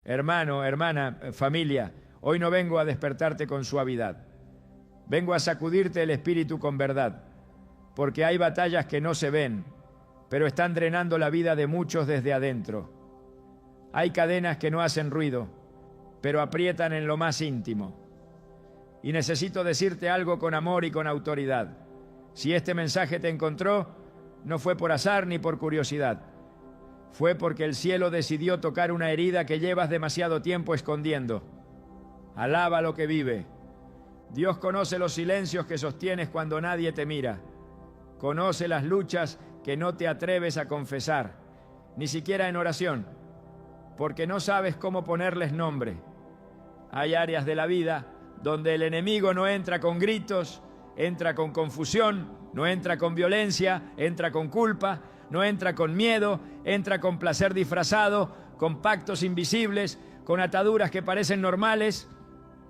Hermano, hermana, familia, hoy no vengo a despertarte con suavidad. Vengo a sacudirte el espíritu con verdad, porque hay batallas que no se ven, pero están drenando la vida de muchos desde adentro. Hay cadenas que no hacen ruido, pero aprietan en lo más íntimo. Y necesito decirte algo con amor y con autoridad. Si este mensaje te encontró, no fue por azar ni por curiosidad. Fue porque el cielo decidió tocar una herida que llevas demasiado tiempo escondiendo. Alaba lo que vive. Dios conoce los silencios que sostienes cuando nadie te mira. Conoce las luchas que no te atreves a confesar, ni siquiera en oración, porque no sabes cómo ponerles nombre. Hay áreas de la vida donde el enemigo no entra con gritos, entra con confusión, no entra con violencia, entra con culpa, no entra con miedo, entra con placer disfrazado, con pactos invisibles, con ataduras que parecen normales,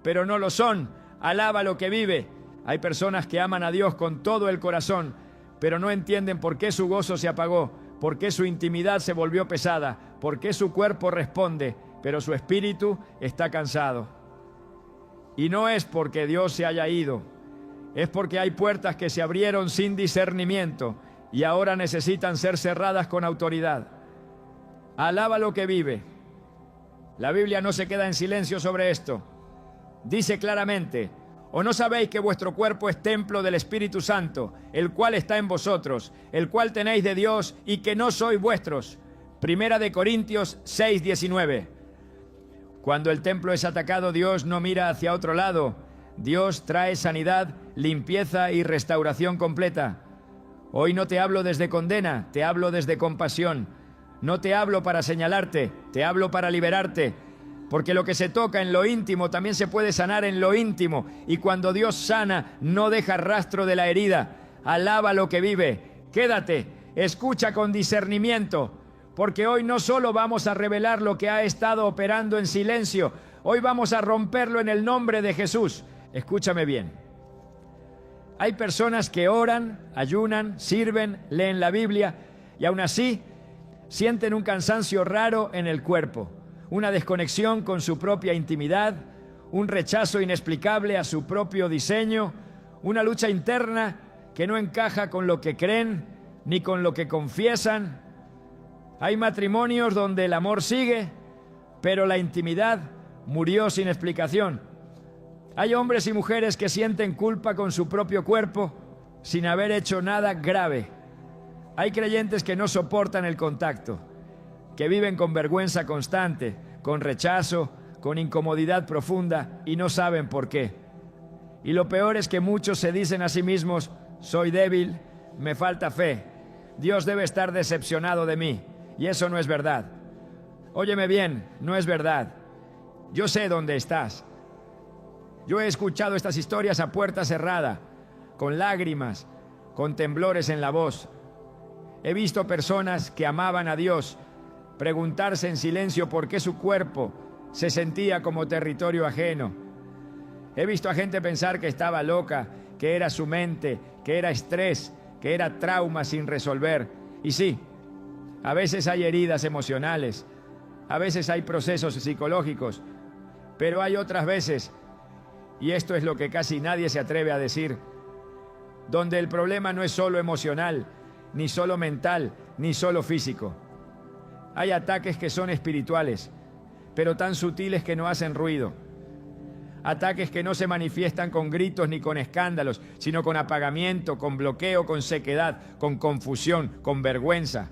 pero no lo son. Alaba lo que vive. Hay personas que aman a Dios con todo el corazón, pero no entienden por qué su gozo se apagó, por qué su intimidad se volvió pesada, por qué su cuerpo responde, pero su espíritu está cansado. Y no es porque Dios se haya ido, es porque hay puertas que se abrieron sin discernimiento y ahora necesitan ser cerradas con autoridad. Alaba lo que vive. La Biblia no se queda en silencio sobre esto. Dice claramente: ¿o no sabéis que vuestro cuerpo es templo del Espíritu Santo, el cual está en vosotros, el cual tenéis de Dios y que no sois vuestros? Primera de Corintios 6:19. Cuando el templo es atacado, Dios no mira hacia otro lado. Dios trae sanidad, limpieza y restauración completa. Hoy no te hablo desde condena, te hablo desde compasión. No te hablo para señalarte, te hablo para liberarte. Porque lo que se toca en lo íntimo también se puede sanar en lo íntimo. Y cuando Dios sana, no deja rastro de la herida. Alaba lo que vive. Quédate, escucha con discernimiento. Porque hoy no solo vamos a revelar lo que ha estado operando en silencio, hoy vamos a romperlo en el nombre de Jesús. Escúchame bien. Hay personas que oran, ayunan, sirven, leen la Biblia y aún así sienten un cansancio raro en el cuerpo, una desconexión con su propia intimidad, un rechazo inexplicable a su propio diseño, una lucha interna que no encaja con lo que creen ni con lo que confiesan. Hay matrimonios donde el amor sigue, pero la intimidad murió sin explicación. Hay hombres y mujeres que sienten culpa con su propio cuerpo sin haber hecho nada grave. Hay creyentes que no soportan el contacto, que viven con vergüenza constante, con rechazo, con incomodidad profunda y no saben por qué. Y lo peor es que muchos se dicen a sí mismos: soy débil, me falta fe, Dios debe estar decepcionado de mí. Y eso no es verdad. Óyeme bien, no es verdad. Yo sé dónde estás. Yo he escuchado estas historias a puerta cerrada, con lágrimas, con temblores en la voz. He visto personas que amaban a Dios preguntarse en silencio por qué su cuerpo se sentía como territorio ajeno. He visto a gente pensar que estaba loca, que era su mente, que era estrés, que era trauma sin resolver. Y sí, a veces hay heridas emocionales, a veces hay procesos psicológicos, pero hay otras veces, y esto es lo que casi nadie se atreve a decir, donde el problema no es solo emocional, ni solo mental, ni solo físico. Hay ataques que son espirituales, pero tan sutiles que no hacen ruido. Ataques que no se manifiestan con gritos ni con escándalos, sino con apagamiento, con bloqueo, con sequedad, con confusión, con vergüenza.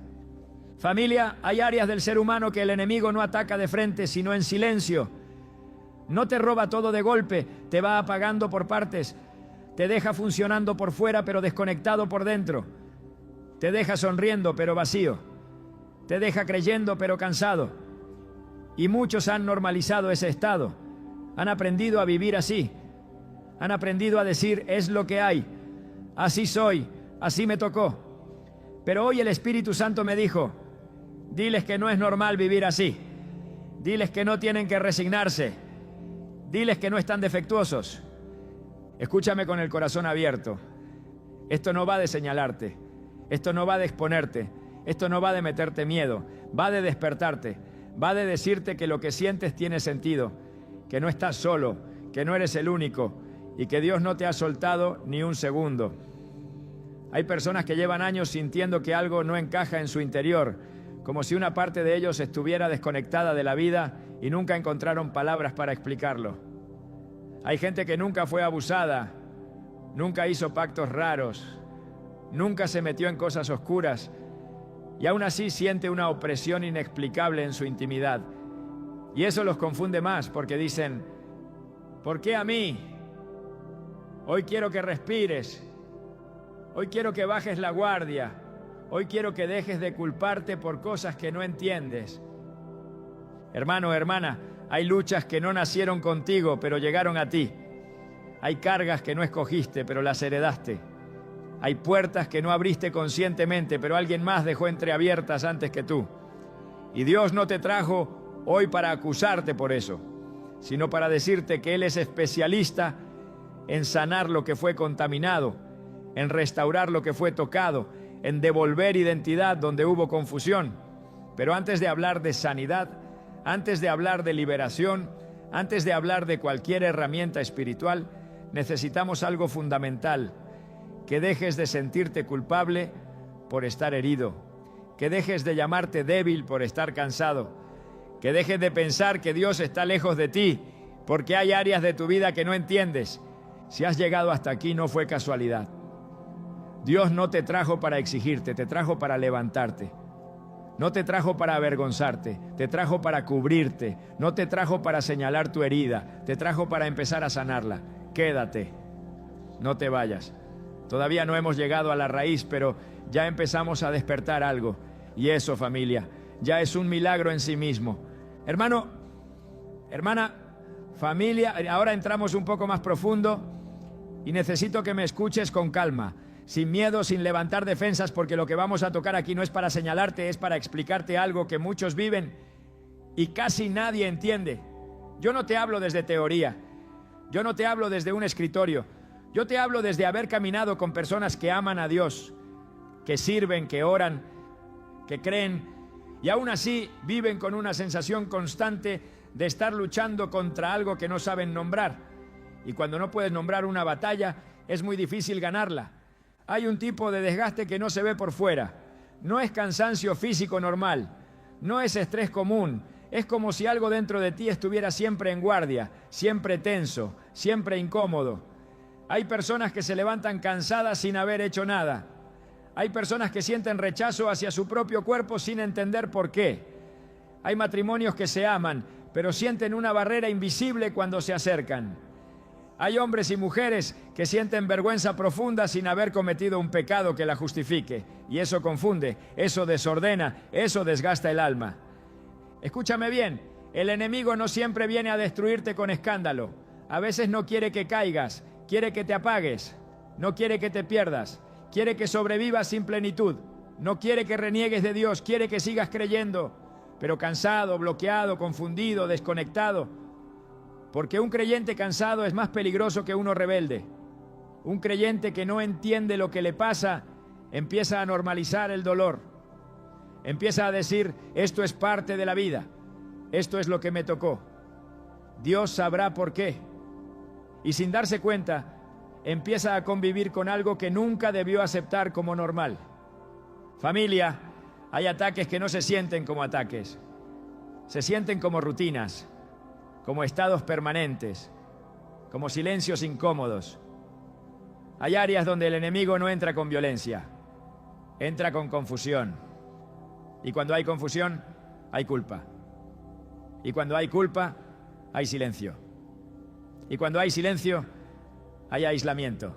Familia, hay áreas del ser humano que el enemigo no ataca de frente, sino en silencio. No te roba todo de golpe, te va apagando por partes. Te deja funcionando por fuera, pero desconectado por dentro. Te deja sonriendo, pero vacío. Te deja creyendo, pero cansado. Y muchos han normalizado ese estado. Han aprendido a vivir así. Han aprendido a decir: es lo que hay. Así soy, así me tocó. Pero hoy el Espíritu Santo me dijo: diles que no es normal vivir así. Diles que no tienen que resignarse. Diles que no están defectuosos. Escúchame con el corazón abierto. Esto no va de señalarte. Esto no va de exponerte. Esto no va de meterte miedo. Va de despertarte. Va de decirte que lo que sientes tiene sentido, que no estás solo, que no eres el único y que Dios no te ha soltado ni un segundo. Hay personas que llevan años sintiendo que algo no encaja en su interior, como si una parte de ellos estuviera desconectada de la vida y nunca encontraron palabras para explicarlo. Hay gente que nunca fue abusada, nunca hizo pactos raros, nunca se metió en cosas oscuras y aún así siente una opresión inexplicable en su intimidad. Y eso los confunde más porque dicen, ¿por qué a mí? Hoy quiero que respires, hoy quiero que bajes la guardia, hoy quiero que dejes de culparte por cosas que no entiendes. Hermano, hermana, hay luchas que no nacieron contigo, pero llegaron a ti. Hay cargas que no escogiste, pero las heredaste. Hay puertas que no abriste conscientemente, pero alguien más dejó entreabiertas antes que tú. Y Dios no te trajo hoy para acusarte por eso, sino para decirte que Él es especialista en sanar lo que fue contaminado, en restaurar lo que fue tocado, en devolver identidad donde hubo confusión. Pero antes de hablar de sanidad, antes de hablar de liberación, antes de hablar de cualquier herramienta espiritual, necesitamos algo fundamental: que dejes de sentirte culpable por estar herido, que dejes de llamarte débil por estar cansado, que dejes de pensar que Dios está lejos de ti porque hay áreas de tu vida que no entiendes. Si has llegado hasta aquí, no fue casualidad. Dios no te trajo para exigirte, te trajo para levantarte. No te trajo para avergonzarte, te trajo para cubrirte. No te trajo para señalar tu herida, te trajo para empezar a sanarla. Quédate, no te vayas. Todavía no hemos llegado a la raíz, pero ya empezamos a despertar algo. Y eso, familia, ya es un milagro en sí mismo. Hermano, hermana, familia, ahora entramos un poco más profundo y necesito que me escuches con calma, sin miedo, sin levantar defensas, porque lo que vamos a tocar aquí no es para señalarte, es para explicarte algo que muchos viven y casi nadie entiende. Yo no te hablo desde teoría, yo no te hablo desde un escritorio, yo te hablo desde haber caminado con personas que aman a Dios, que sirven, que oran, que creen y aún así viven con una sensación constante de estar luchando contra algo que no saben nombrar. Y cuando no puedes nombrar una batalla, es muy difícil ganarla. Hay un tipo de desgaste que no se ve por fuera. No es cansancio físico normal, no es estrés común. Es como si algo dentro de ti estuviera siempre en guardia, siempre tenso, siempre incómodo. Hay personas que se levantan cansadas sin haber hecho nada. Hay personas que sienten rechazo hacia su propio cuerpo sin entender por qué. Hay matrimonios que se aman, pero sienten una barrera invisible cuando se acercan. Hay hombres y mujeres que sienten vergüenza profunda sin haber cometido un pecado que la justifique. Y eso confunde, eso desordena, eso desgasta el alma. Escúchame bien, el enemigo no siempre viene a destruirte con escándalo. A veces no quiere que caigas, quiere que te apagues, no quiere que te pierdas, quiere que sobrevivas sin plenitud, no quiere que reniegues de Dios, quiere que sigas creyendo, pero cansado, bloqueado, confundido, desconectado. Porque un creyente cansado es más peligroso que uno rebelde. Un creyente que no entiende lo que le pasa empieza a normalizar el dolor. Empieza a decir, esto es parte de la vida, esto es lo que me tocó. Dios sabrá por qué. Y sin darse cuenta, empieza a convivir con algo que nunca debió aceptar como normal. Familia, hay ataques que no se sienten como ataques. Se sienten como rutinas, como estados permanentes, como silencios incómodos. Hay áreas donde el enemigo no entra con violencia, entra con confusión. Y cuando hay confusión, hay culpa. Y cuando hay culpa, hay silencio. Y cuando hay silencio, hay aislamiento.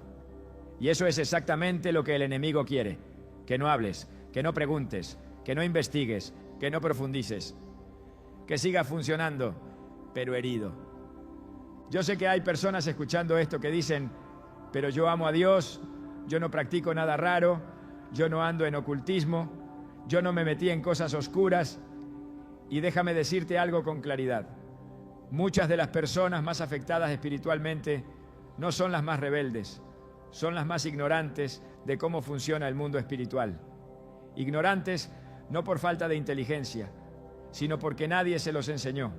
Y eso es exactamente lo que el enemigo quiere. Que no hables, que no preguntes, que no investigues, que no profundices. Que sigas funcionando, pero herido. Yo sé que hay personas escuchando esto que dicen, pero yo amo a Dios, yo no practico nada raro, yo no ando en ocultismo, yo no me metí en cosas oscuras. Y déjame decirte algo con claridad. Muchas de las personas más afectadas espiritualmente no son las más rebeldes, son las más ignorantes de cómo funciona el mundo espiritual. Ignorantes no por falta de inteligencia, sino porque nadie se los enseñó.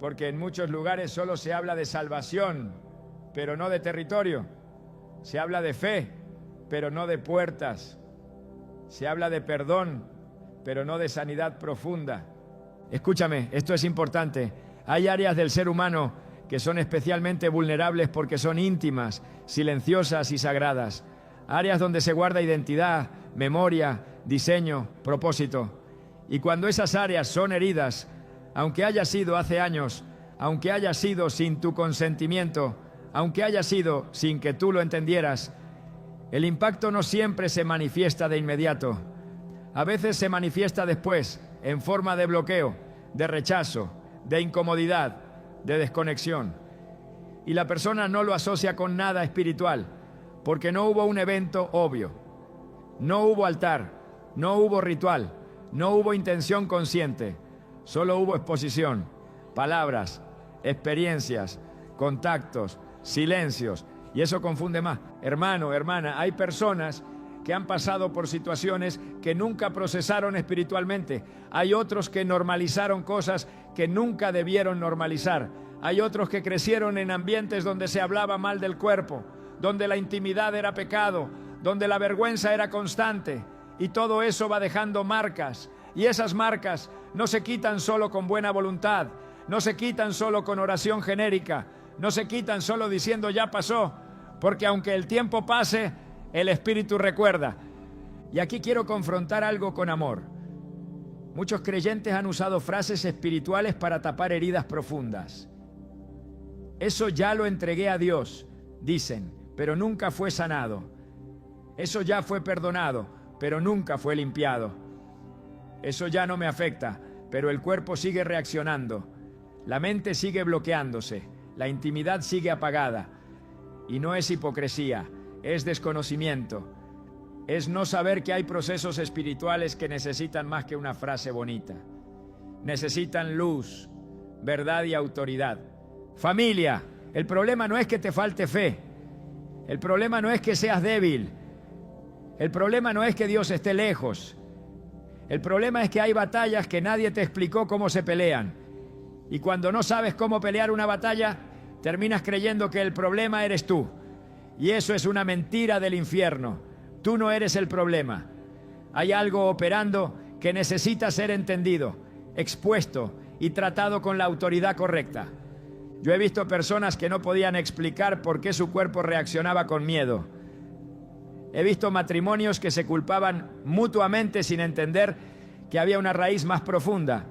Porque en muchos lugares solo se habla de salvación, pero no de territorio. Se habla de fe, pero no de puertas. Se habla de perdón, pero no de sanidad profunda. Escúchame, esto es importante. Hay áreas del ser humano que son especialmente vulnerables porque son íntimas, silenciosas y sagradas. Áreas donde se guarda identidad, memoria, diseño, propósito. Y cuando esas áreas son heridas, aunque haya sido hace años, aunque haya sido sin tu consentimiento, aunque haya sido sin que tú lo entendieras, el impacto no siempre se manifiesta de inmediato. A veces se manifiesta después, en forma de bloqueo, de rechazo, de incomodidad, de desconexión. Y la persona no lo asocia con nada espiritual, porque no hubo un evento obvio. No hubo altar, no hubo ritual, no hubo intención consciente. Solo hubo exposición, palabras, experiencias, contactos, silencios. Y eso confunde más. Hermano, hermana, hay personas que han pasado por situaciones que nunca procesaron espiritualmente. Hay otros que normalizaron cosas que nunca debieron normalizar. Hay otros que crecieron en ambientes donde se hablaba mal del cuerpo, donde la intimidad era pecado, donde la vergüenza era constante. Y todo eso va dejando marcas. Y esas marcas no se quitan solo con buena voluntad, no se quitan solo con oración genérica, no se quitan solo diciendo ya pasó, porque aunque el tiempo pase, el Espíritu recuerda. Y aquí quiero confrontar algo con amor. Muchos creyentes han usado frases espirituales para tapar heridas profundas. Eso ya lo entregué a Dios, dicen, pero nunca fue sanado. Eso ya fue perdonado, pero nunca fue limpiado. Eso ya no me afecta, pero el cuerpo sigue reaccionando. La mente sigue bloqueándose, la intimidad sigue apagada. Y no es hipocresía, es desconocimiento. Es no saber que hay procesos espirituales que necesitan más que una frase bonita. Necesitan luz, verdad y autoridad. Familia, el problema no es que te falte fe. El problema no es que seas débil. El problema no es que Dios esté lejos. El problema es que hay batallas que nadie te explicó cómo se pelean. Y cuando no sabes cómo pelear una batalla, terminas creyendo que el problema eres tú. Y eso es una mentira del infierno. Tú no eres el problema. Hay algo operando que necesita ser entendido, expuesto y tratado con la autoridad correcta. Yo he visto personas que no podían explicar por qué su cuerpo reaccionaba con miedo. He visto matrimonios que se culpaban mutuamente sin entender que había una raíz más profunda.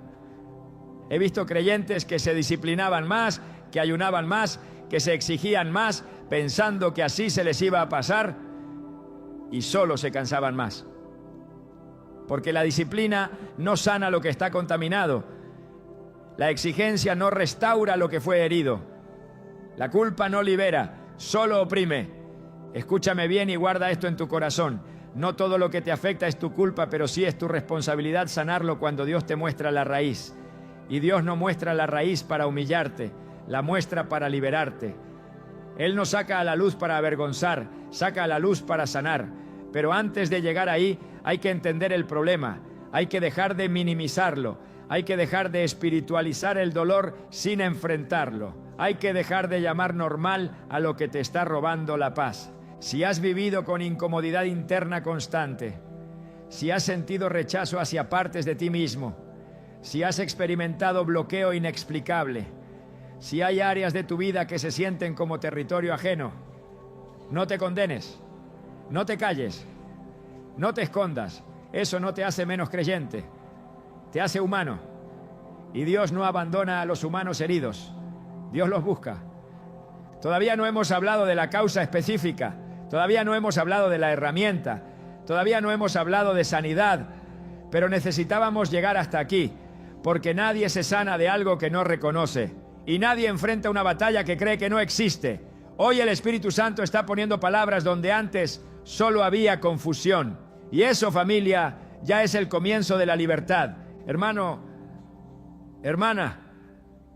He visto creyentes que se disciplinaban más, que ayunaban más, que se exigían más, pensando que así se les iba a pasar, y solo se cansaban más. Porque la disciplina no sana lo que está contaminado. La exigencia no restaura lo que fue herido. La culpa no libera, solo oprime. Escúchame bien y guarda esto en tu corazón. No todo lo que te afecta es tu culpa, pero sí es tu responsabilidad sanarlo cuando Dios te muestra la raíz. Y Dios no muestra la raíz para humillarte, la muestra para liberarte. Él no saca a la luz para avergonzar, saca a la luz para sanar. Pero antes de llegar ahí, hay que entender el problema, hay que dejar de minimizarlo, hay que dejar de espiritualizar el dolor sin enfrentarlo. Hay que dejar de llamar normal a lo que te está robando la paz. Si has vivido con incomodidad interna constante, si has sentido rechazo hacia partes de ti mismo, si has experimentado bloqueo inexplicable, si hay áreas de tu vida que se sienten como territorio ajeno, no te condenes, no te calles, no te escondas. Eso no te hace menos creyente, te hace humano. Y Dios no abandona a los humanos heridos, Dios los busca. Todavía no hemos hablado de la causa específica, todavía no hemos hablado de la herramienta, todavía no hemos hablado de sanidad, pero necesitábamos llegar hasta aquí, porque nadie se sana de algo que no reconoce, y nadie enfrenta una batalla que cree que no existe. Hoy el Espíritu Santo está poniendo palabras donde antes solo había confusión, y eso, familia, ya es el comienzo de la libertad. Hermano, hermana,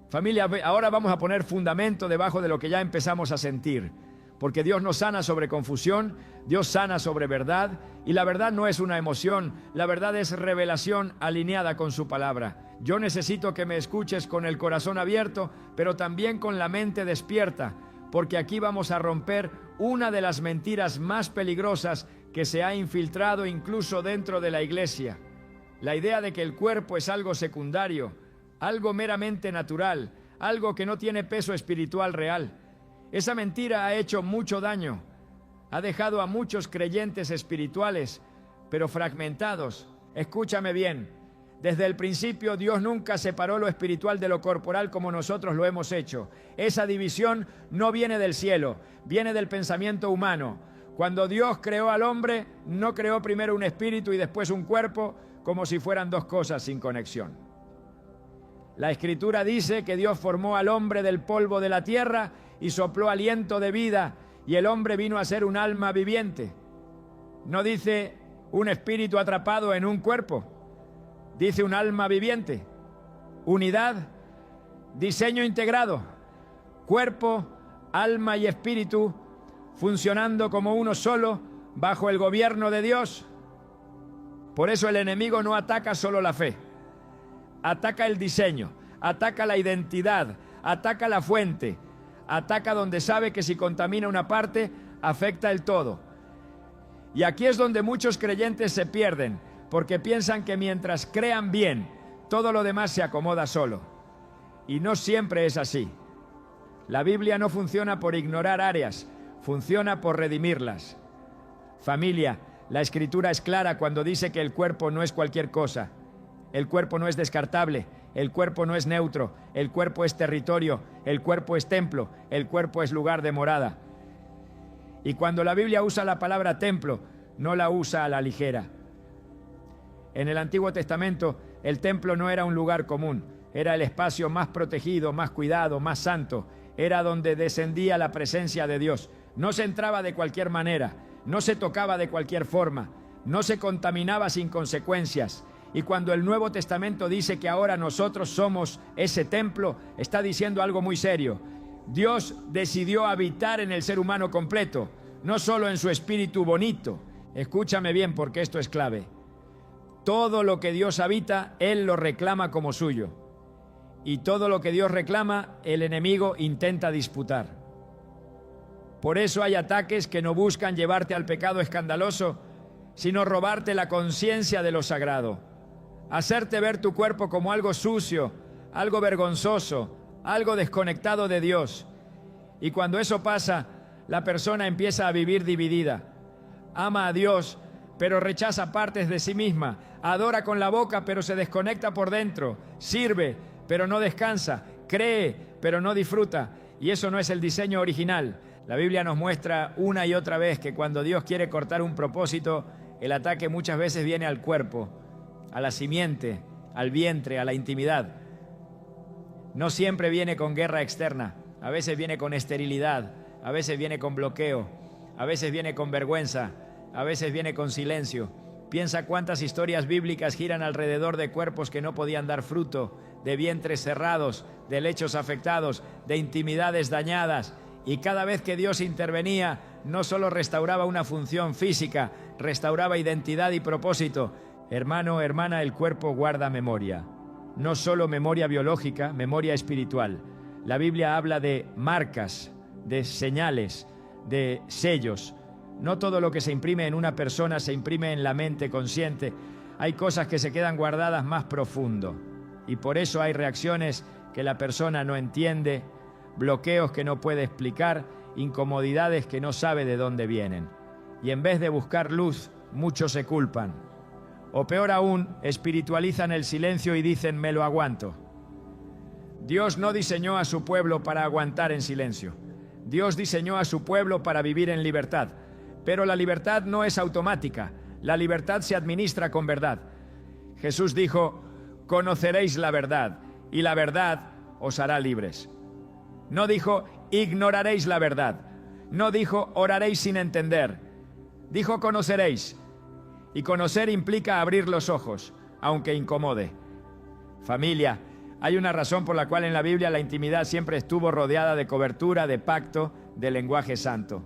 familia, ahora vamos a poner fundamento debajo de lo que ya empezamos a sentir. porque Dios no sana sobre confusión, Dios sana sobre verdad, y la verdad no es una emoción, la verdad es revelación alineada con su palabra. Yo necesito que me escuches con el corazón abierto, pero también con la mente despierta, porque aquí vamos a romper una de las mentiras más peligrosas que se ha infiltrado incluso dentro de la iglesia. La idea de que el cuerpo es algo secundario, algo meramente natural, algo que no tiene peso espiritual real. Esa mentira ha hecho mucho daño, ha dejado a muchos creyentes espirituales, pero fragmentados. Escúchame bien, desde el principio Dios nunca separó lo espiritual de lo corporal como nosotros lo hemos hecho. Esa división no viene del cielo, viene del pensamiento humano. Cuando Dios creó al hombre, no creó primero un espíritu y después un cuerpo, como si fueran dos cosas sin conexión. La Escritura dice que Dios formó al hombre del polvo de la tierra y sopló aliento de vida, y el hombre vino a ser un alma viviente. No dice un espíritu atrapado en un cuerpo, dice un alma viviente. Unidad, diseño integrado, cuerpo, alma y espíritu funcionando como uno solo bajo el gobierno de Dios. Por eso el enemigo no ataca solo la fe, ataca el diseño, ataca la identidad, ataca la fuente, ataca donde sabe que si contamina una parte, afecta el todo. Y aquí es donde muchos creyentes se pierden, porque piensan que mientras crean bien, todo lo demás se acomoda solo. Y no siempre es así. La Biblia no funciona por ignorar áreas, funciona por redimirlas. Familia, la Escritura es clara cuando dice que el cuerpo no es cualquier cosa. El cuerpo no es descartable, el cuerpo no es neutro, el cuerpo es territorio, el cuerpo es templo, el cuerpo es lugar de morada. Y cuando la Biblia usa la palabra templo, no la usa a la ligera. En el Antiguo Testamento, el templo no era un lugar común, era el espacio más protegido, más cuidado, más santo, era donde descendía la presencia de Dios. No se entraba de cualquier manera, no se tocaba de cualquier forma, no se contaminaba sin consecuencias. Y cuando el Nuevo Testamento dice que ahora nosotros somos ese templo, está diciendo algo muy serio. Dios decidió habitar en el ser humano completo, no solo en su espíritu bonito. Escúchame bien porque esto es clave. Todo lo que Dios habita, Él lo reclama como suyo. Y todo lo que Dios reclama, el enemigo intenta disputar. Por eso hay ataques que no buscan llevarte al pecado escandaloso, sino robarte la conciencia de lo sagrado. Hacerte ver tu cuerpo como algo sucio, algo vergonzoso, algo desconectado de Dios. Y cuando eso pasa, la persona empieza a vivir dividida. Ama a Dios, pero rechaza partes de sí misma. Adora con la boca, pero se desconecta por dentro. Sirve, pero no descansa. Cree, pero no disfruta. Y eso no es el diseño original. La Biblia nos muestra una y otra vez que cuando Dios quiere cortar un propósito, el ataque muchas veces viene al cuerpo, a la simiente, al vientre, a la intimidad. No siempre viene con guerra externa, a veces viene con esterilidad, a veces viene con bloqueo, a veces viene con vergüenza, a veces viene con silencio. Piensa cuántas historias bíblicas giran alrededor de cuerpos que no podían dar fruto, de vientres cerrados, de lechos afectados, de intimidades dañadas. Y cada vez que Dios intervenía, no solo restauraba una función física, restauraba identidad y propósito. Hermano, hermana, el cuerpo guarda memoria. No solo memoria biológica, memoria espiritual. La Biblia habla de marcas, de señales, de sellos. No todo lo que se imprime en una persona se imprime en la mente consciente. Hay cosas que se quedan guardadas más profundo. Y por eso hay reacciones que la persona no entiende, bloqueos que no puede explicar, incomodidades que no sabe de dónde vienen. Y en vez de buscar luz, muchos se culpan. O peor aún, espiritualizan el silencio y dicen, me lo aguanto. Dios no diseñó a su pueblo para aguantar en silencio. Dios diseñó a su pueblo para vivir en libertad. Pero la libertad no es automática. La libertad se administra con verdad. Jesús dijo, conoceréis la verdad, y la verdad os hará libres. No dijo, ignoraréis la verdad. No dijo, oraréis sin entender. Dijo, conoceréis. Y conocer implica abrir los ojos, aunque incomode. Familia, hay una razón por la cual en la Biblia la intimidad siempre estuvo rodeada de cobertura, de pacto, del lenguaje santo.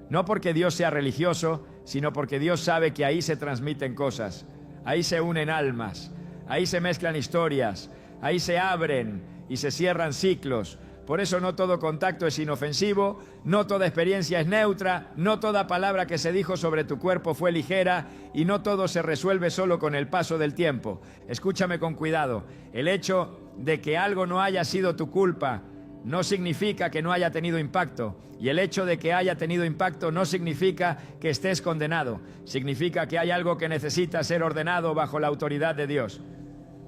No porque Dios sea religioso, sino porque Dios sabe que ahí se transmiten cosas, ahí se unen almas, ahí se mezclan historias, ahí se abren y se cierran ciclos. Por eso no todo contacto es inofensivo, no toda experiencia es neutra, no toda palabra que se dijo sobre tu cuerpo fue ligera y no todo se resuelve solo con el paso del tiempo. Escúchame con cuidado, el hecho de que algo no haya sido tu culpa no significa que no haya tenido impacto, y el hecho de que haya tenido impacto no significa que estés condenado, significa que hay algo que necesita ser ordenado bajo la autoridad de Dios,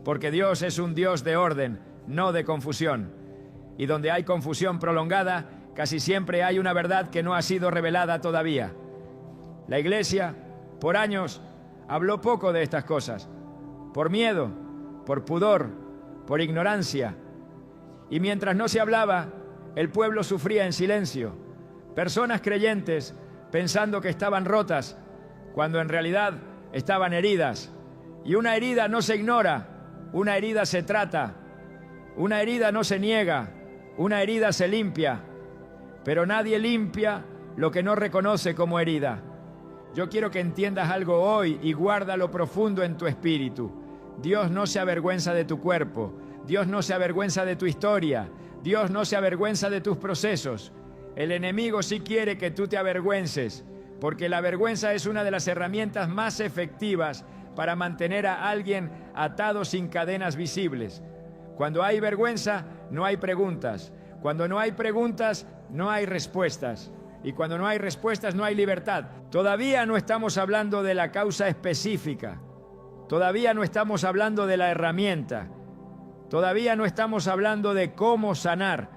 porque Dios es un Dios de orden, no de confusión. Y donde hay confusión prolongada, casi siempre hay una verdad que no ha sido revelada todavía. La Iglesia, por años, habló poco de estas cosas, por miedo, por pudor, por ignorancia. Y mientras no se hablaba, el pueblo sufría en silencio. Personas creyentes pensando que estaban rotas, cuando en realidad estaban heridas. Y una herida no se ignora, una herida se trata, una herida no se niega. Una herida se limpia, pero nadie limpia lo que no reconoce como herida. Yo quiero que entiendas algo hoy y guárdalo profundo en tu espíritu. Dios no se avergüenza de tu cuerpo, Dios no se avergüenza de tu historia, Dios no se avergüenza de tus procesos. El enemigo sí quiere que tú te avergüences, porque la vergüenza es una de las herramientas más efectivas para mantener a alguien atado sin cadenas visibles. Cuando hay vergüenza, no hay preguntas. Cuando no hay preguntas, no hay respuestas. Y cuando no hay respuestas, no hay libertad. Todavía no estamos hablando de la causa específica. Todavía no estamos hablando de la herramienta. Todavía no estamos hablando de cómo sanar.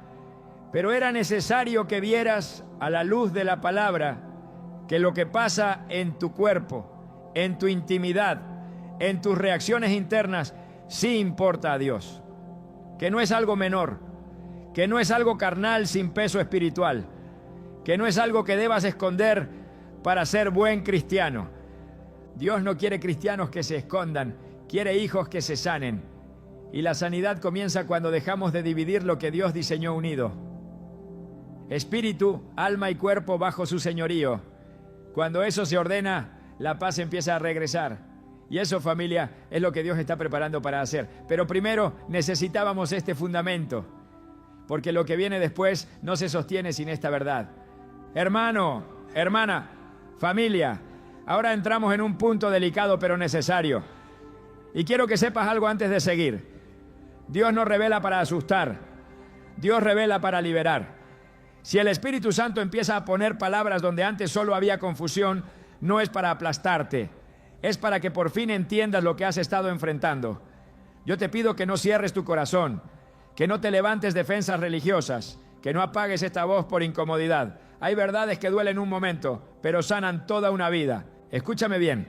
Pero era necesario que vieras a la luz de la palabra que lo que pasa en tu cuerpo, en tu intimidad, en tus reacciones internas, sí importa a Dios. Que no es algo menor, que no es algo carnal sin peso espiritual, que no es algo que debas esconder para ser buen cristiano. Dios no quiere cristianos que se escondan, quiere hijos que se sanen. Y la sanidad comienza cuando dejamos de dividir lo que Dios diseñó unido. Espíritu, alma y cuerpo bajo su señorío. Cuando eso se ordena, la paz empieza a regresar. Y eso, familia, es lo que Dios está preparando para hacer. Pero primero necesitábamos este fundamento, porque lo que viene después no se sostiene sin esta verdad. Hermano, hermana, familia, ahora entramos en un punto delicado pero necesario. Y quiero que sepas algo antes de seguir. Dios no revela para asustar, Dios revela para liberar. Si el Espíritu Santo empieza a poner palabras donde antes solo había confusión, no es para aplastarte. Es para que por fin entiendas lo que has estado enfrentando. Yo te pido que no cierres tu corazón, que no te levantes defensas religiosas, que no apagues esta voz por incomodidad. Hay verdades que duelen un momento, pero sanan toda una vida. Escúchame bien.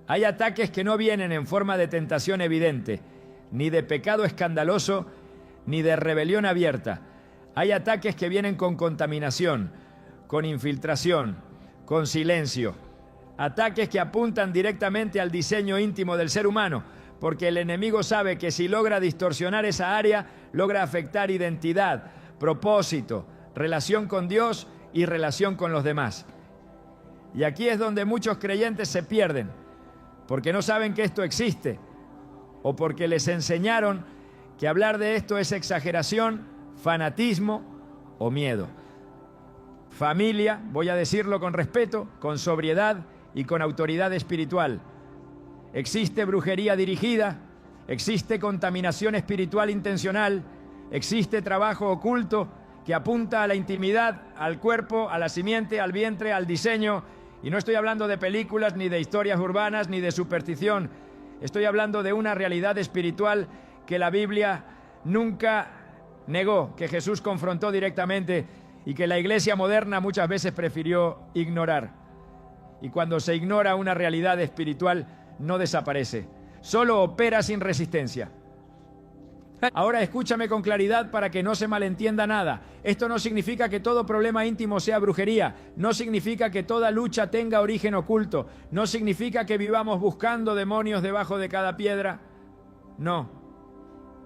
Hay ataques que no vienen en forma de tentación evidente, ni de pecado escandaloso, ni de rebelión abierta. Hay ataques que vienen con contaminación, con infiltración, con silencio. Ataques que apuntan directamente al diseño íntimo del ser humano, porque el enemigo sabe que si logra distorsionar esa área, logra afectar identidad, propósito, relación con Dios y relación con los demás. Y aquí es donde muchos creyentes se pierden, porque no saben que esto existe, o porque les enseñaron que hablar de esto es exageración, fanatismo o miedo. Familia, voy a decirlo con respeto, con sobriedad y con autoridad espiritual. Existe brujería dirigida, existe contaminación espiritual intencional, existe trabajo oculto que apunta a la intimidad, al cuerpo, a la simiente, al vientre, al diseño. Y no estoy hablando de películas, ni de historias urbanas, ni de superstición. Estoy hablando de una realidad espiritual que la Biblia nunca negó, que Jesús confrontó directamente y que la iglesia moderna muchas veces prefirió ignorar. Y cuando se ignora una realidad espiritual, no desaparece, solo opera sin resistencia. Ahora escúchame con claridad para que no se malentienda nada. Esto no significa que todo problema íntimo sea brujería, no significa que toda lucha tenga origen oculto, no significa que vivamos buscando demonios debajo de cada piedra. No.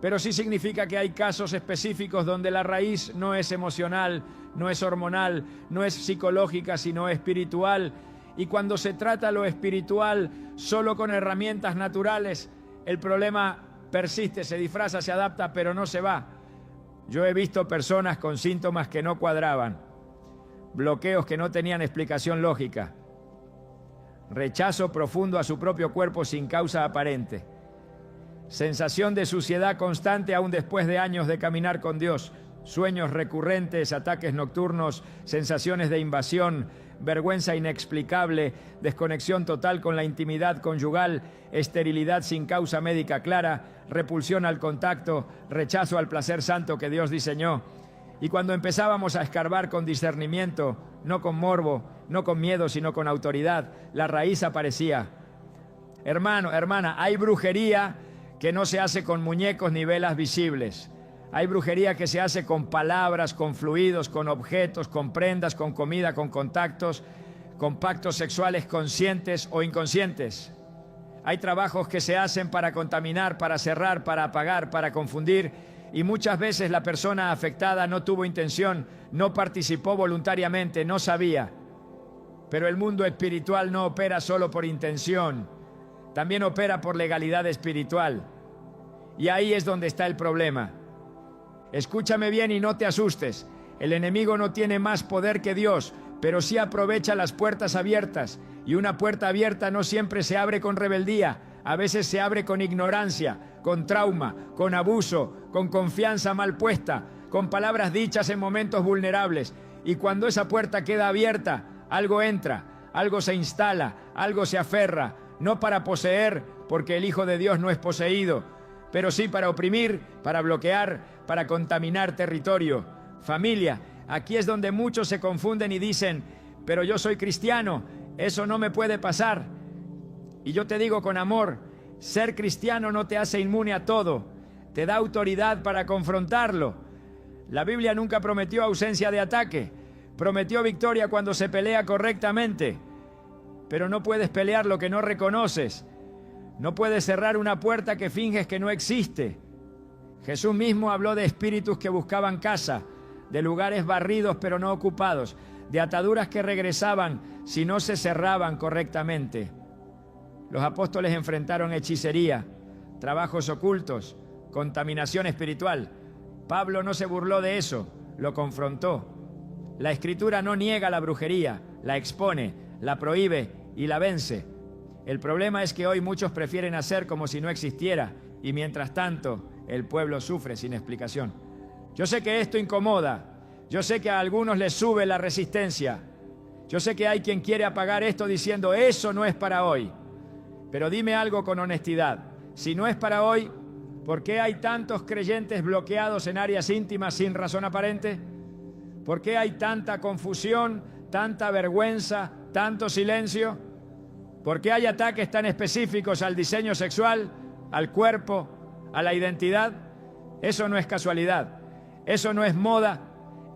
pero sí significa que hay casos específicos donde la raíz no es emocional, no es hormonal, no es psicológica, sino espiritual. Y cuando se trata lo espiritual solo con herramientas naturales, el problema persiste, se disfraza, se adapta, pero no se va. Yo he visto personas con síntomas que no cuadraban, bloqueos que no tenían explicación lógica, rechazo profundo a su propio cuerpo sin causa aparente, sensación de suciedad constante aún después de años de caminar con Dios, sueños recurrentes, ataques nocturnos, sensaciones de invasión, vergüenza inexplicable, desconexión total con la intimidad conyugal, esterilidad sin causa médica clara, repulsión al contacto, rechazo al placer santo que Dios diseñó. Y cuando empezábamos a escarbar con discernimiento, no con morbo, no con miedo, sino con autoridad, la raíz aparecía. Hermano, hermana, hay brujería que no se hace con muñecos ni velas visibles. Hay brujería que se hace con palabras, con fluidos, con objetos, con prendas, con comida, con contactos, con pactos sexuales conscientes o inconscientes. Hay trabajos que se hacen para contaminar, para cerrar, para apagar, para confundir, y muchas veces la persona afectada no tuvo intención, no participó voluntariamente, no sabía. Pero el mundo espiritual no opera solo por intención, también opera por legalidad espiritual. Y ahí es donde está el problema. Escúchame bien y no te asustes. El enemigo no tiene más poder que Dios, pero sí aprovecha las puertas abiertas. Y una puerta abierta no siempre se abre con rebeldía, a veces se abre con ignorancia, con trauma, con abuso, con confianza mal puesta, con palabras dichas en momentos vulnerables. Y cuando esa puerta queda abierta, algo entra, algo se instala, algo se aferra, no para poseer, porque el Hijo de Dios no es poseído, pero sí para oprimir, para bloquear, para contaminar territorio. Familia, aquí es donde muchos se confunden y dicen, pero yo soy cristiano, eso no me puede pasar. Y yo te digo con amor, ser cristiano no te hace inmune a todo, te da autoridad para confrontarlo. La Biblia nunca prometió ausencia de ataque, prometió victoria cuando se pelea correctamente, pero no puedes pelear lo que no reconoces. No puedes cerrar una puerta que finges que no existe. Jesús mismo habló de espíritus que buscaban casa, de lugares barridos pero no ocupados, de ataduras que regresaban si no se cerraban correctamente. Los apóstoles enfrentaron hechicería, trabajos ocultos, contaminación espiritual. Pablo no se burló de eso, lo confrontó. La Escritura no niega la brujería, la expone, la prohíbe y la vence. El problema es que hoy muchos prefieren hacer como si no existiera y mientras tanto el pueblo sufre sin explicación. Yo sé que esto incomoda, yo sé que a algunos les sube la resistencia, yo sé que hay quien quiere apagar esto diciendo eso no es para hoy, pero dime algo con honestidad, si no es para hoy, ¿por qué hay tantos creyentes bloqueados en áreas íntimas sin razón aparente? ¿Por qué hay tanta confusión, tanta vergüenza, tanto silencio? ¿Por qué hay ataques tan específicos al diseño sexual, al cuerpo, a la identidad? Eso no es casualidad, eso no es moda,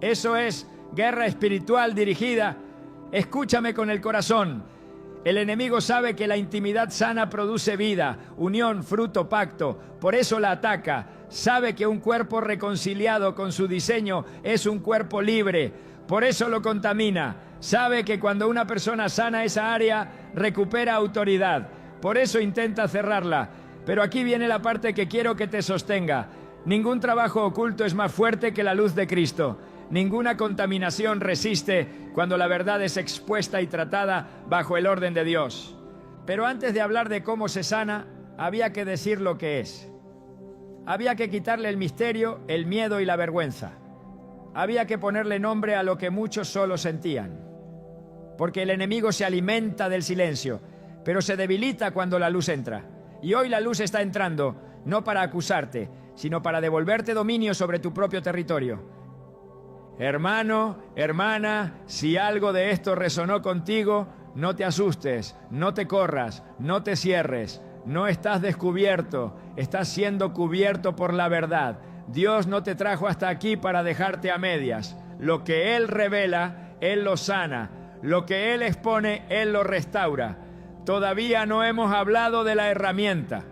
eso es guerra espiritual dirigida. Escúchame con el corazón. El enemigo sabe que la intimidad sana produce vida, unión, fruto, pacto. Por eso la ataca. Sabe que un cuerpo reconciliado con su diseño es un cuerpo libre. Por eso lo contamina. Sabe que cuando una persona sana esa área, recupera autoridad. Por eso intenta cerrarla. Pero aquí viene la parte que quiero que te sostenga. Ningún trabajo oculto es más fuerte que la luz de Cristo. Ninguna contaminación resiste cuando la verdad es expuesta y tratada bajo el orden de Dios. Pero antes de hablar de cómo se sana, había que decir lo que es. Había que quitarle el misterio, el miedo y la vergüenza. Había que ponerle nombre a lo que muchos solo sentían. Porque el enemigo se alimenta del silencio, pero se debilita cuando la luz entra. Y hoy la luz está entrando, no para acusarte, sino para devolverte dominio sobre tu propio territorio. Hermano, hermana, si algo de esto resonó contigo, no te asustes, no te corras, no te cierres. No estás descubierto, estás siendo cubierto por la verdad. Dios no te trajo hasta aquí para dejarte a medias. Lo que Él revela, Él lo sana. Lo que Él expone, Él lo restaura. Todavía no hemos hablado de la herramienta.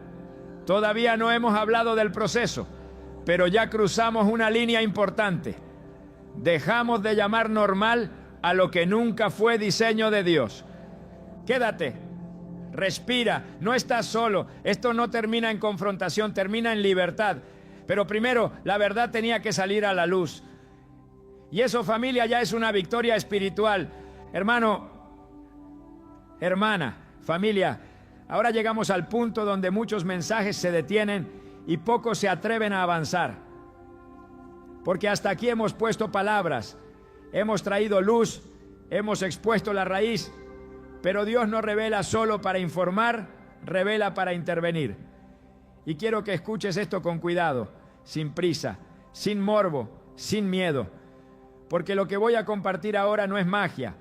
Todavía no hemos hablado del proceso. pero ya cruzamos una línea importante. Dejamos de llamar normal a lo que nunca fue diseño de Dios. Quédate, respira, no estás solo. Esto no termina en confrontación, termina en libertad. Pero primero, la verdad tenía que salir a la luz. Y eso, familia, ya es una victoria espiritual. Hermano, hermana, familia, ahora llegamos al punto donde muchos mensajes se detienen y pocos se atreven a avanzar. Porque hasta aquí hemos puesto palabras, hemos traído luz, hemos expuesto la raíz, pero Dios no revela solo para informar, revela para intervenir. Y quiero que escuches esto con cuidado, sin prisa, sin morbo, sin miedo. Porque lo que voy a compartir ahora no es magia,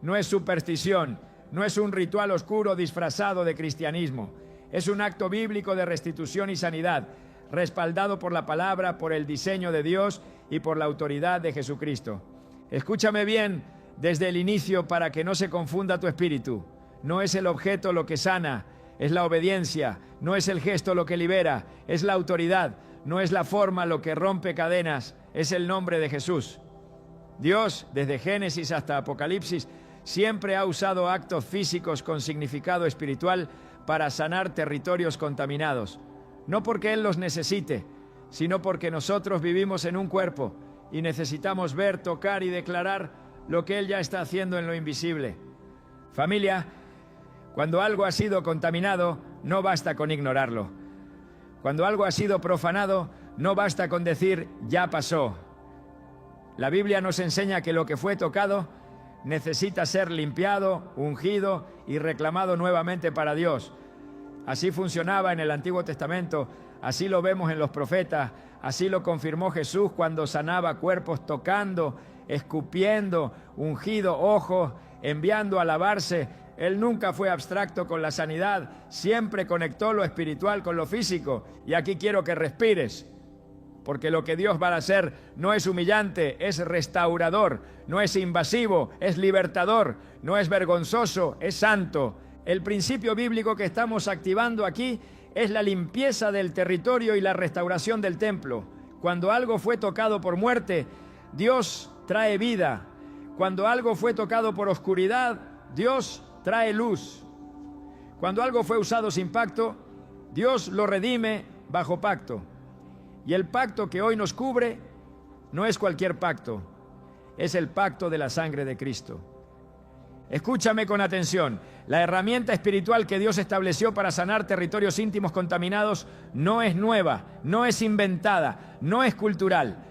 no es superstición, no es un ritual oscuro disfrazado de cristianismo. Es un acto bíblico de restitución y sanidad, respaldado por la palabra, por el diseño de Dios y por la autoridad de Jesucristo. Escúchame bien desde el inicio para que no se confunda tu espíritu. No es el objeto lo que sana, es la obediencia. No es el gesto lo que libera, es la autoridad. No es la forma lo que rompe cadenas, es el nombre de Jesús. Dios, desde Génesis hasta Apocalipsis, siempre ha usado actos físicos con significado espiritual para sanar territorios contaminados. No porque Él los necesite, sino porque nosotros vivimos en un cuerpo y necesitamos ver, tocar y declarar lo que Él ya está haciendo en lo invisible. Familia, cuando algo ha sido contaminado, no basta con ignorarlo. Cuando algo ha sido profanado, no basta con decir, ya pasó. La Biblia nos enseña que lo que fue tocado necesita ser limpiado, ungido y reclamado nuevamente para Dios. Así funcionaba en el Antiguo Testamento, así lo vemos en los profetas, así lo confirmó Jesús cuando sanaba cuerpos tocando, escupiendo, ungido ojos, enviando a lavarse. Él nunca fue abstracto con la sanidad, siempre conectó lo espiritual con lo físico. Y aquí quiero que respires. Porque lo que Dios va a hacer no es humillante, es restaurador, no es invasivo, es libertador, no es vergonzoso, es santo. El principio bíblico que estamos activando aquí es la limpieza del territorio y la restauración del templo. Cuando algo fue tocado por muerte, Dios trae vida. Cuando algo fue tocado por oscuridad, Dios trae luz. Cuando algo fue usado sin pacto, Dios lo redime bajo pacto. Y el pacto que hoy nos cubre no es cualquier pacto, es el pacto de la sangre de Cristo. Escúchame con atención, la herramienta espiritual que Dios estableció para sanar territorios íntimos contaminados no es nueva, no es inventada, no es cultural.